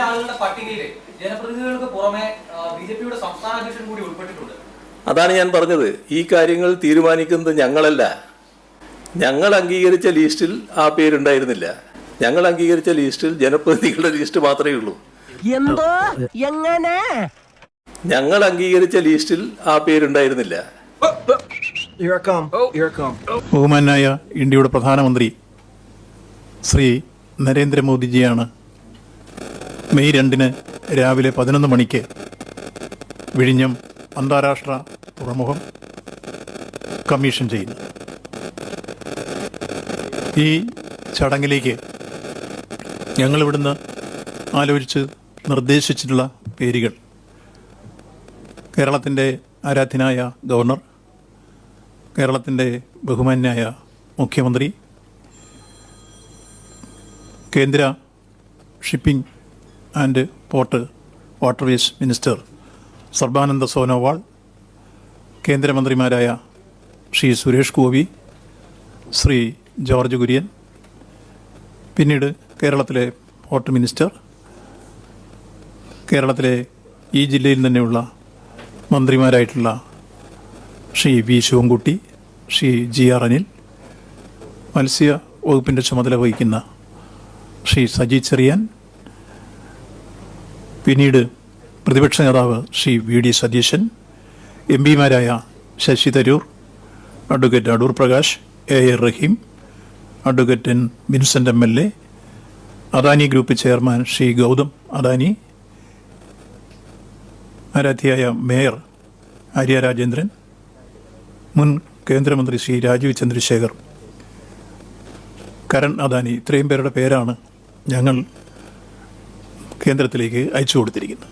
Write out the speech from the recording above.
ആളുകളുടെ പട്ടികയിൽ ജനപ്രതിനിധികൾക്ക് പുറമെ ബിജെപിയുടെ സംസ്ഥാന അധ്യക്ഷൻ കൂടി ഉൾപ്പെട്ടിട്ടുണ്ട്. അതാണ് ഞാൻ പറഞ്ഞത്. ഈ കാര്യങ്ങൾ തീരുമാനിക്കുന്നത് ഞങ്ങളല്ല. ഞങ്ങൾ അംഗീകരിച്ച ലിസ്റ്റിൽ ആ പേരുണ്ടായിരുന്നില്ല. ഞങ്ങൾ അംഗീകരിച്ച ലിസ്റ്റിൽ ജനപ്രതിനിധികളുടെ ലിസ്റ്റ് മാത്രമേ ഉള്ളൂ. ഞങ്ങൾ അംഗീകരിച്ച ലിസ്റ്റിൽ ആ പേരുണ്ടായിരുന്നില്ല. ബഹുമാനായ ഇന്ത്യയുടെ പ്രധാനമന്ത്രി ശ്രീ നരേന്ദ്രമോദിജിയാണ് മെയ് 2 രാവിലെ 11 മണിക്ക് വിഴിഞ്ഞം അന്താരാഷ്ട്ര തുറമുഖം കമ്മീഷൻ ചെയ്യുന്നു. ഈ ചടങ്ങിലേക്ക് ഞങ്ങളിവിടുന്ന് ആലോചിച്ച് നിർദ്ദേശിച്ചിട്ടുള്ള പേരുകൾ കേരളത്തിൻ്റെ ആരാധ്യനായ ഗവർണർ, കേരളത്തിൻ്റെ ബഹുമാന്യായ മുഖ്യമന്ത്രി, കേന്ദ്ര shipping and port waterways minister Sarbananda Sonowal, കേന്ദ്രമന്ത്രിമാരായ ശ്രീ സുരേഷ് ഗോപി, ശ്രീ ജോർജ് കുര്യൻ, പിന്നീട് കേരളത്തിലെ പോർട്ട് മിനിസ്റ്റർ, കേരളത്തിലെ ഈ ജില്ലയിൽ തന്നെയുള്ള മന്ത്രിമാരായിട്ടുള്ള Shri V Sivankutty, Shri G R Anil, മത്സ്യ വകുപ്പിൻ്റെ ചുമതല വഹിക്കുന്ന ശ്രീ സജി ചെറിയാൻ, പിന്നീട് പ്രതിപക്ഷ നേതാവ് Shri V D Satheesan, M പിമാരായ Shashi Tharoor, advocate Adoor Prakash, A A Rahim, advocate N Vincent MLA, Adani group chairman Shri Gautam Adani, ആരാധ്യയായ മേയർ ആര്യ രാജേന്ദ്രൻ, മുൻ കേന്ദ്രമന്ത്രി ശ്രീ രാജീവ് ചന്ദ്രശേഖർ, കരൺ അദാനി, ഇത്രയും പേരുടെ പേരാണ് ഞങ്ങൾ കേന്ദ്രത്തിലേക്ക് അയച്ചു കൊടുത്തിരിക്കുന്നത്.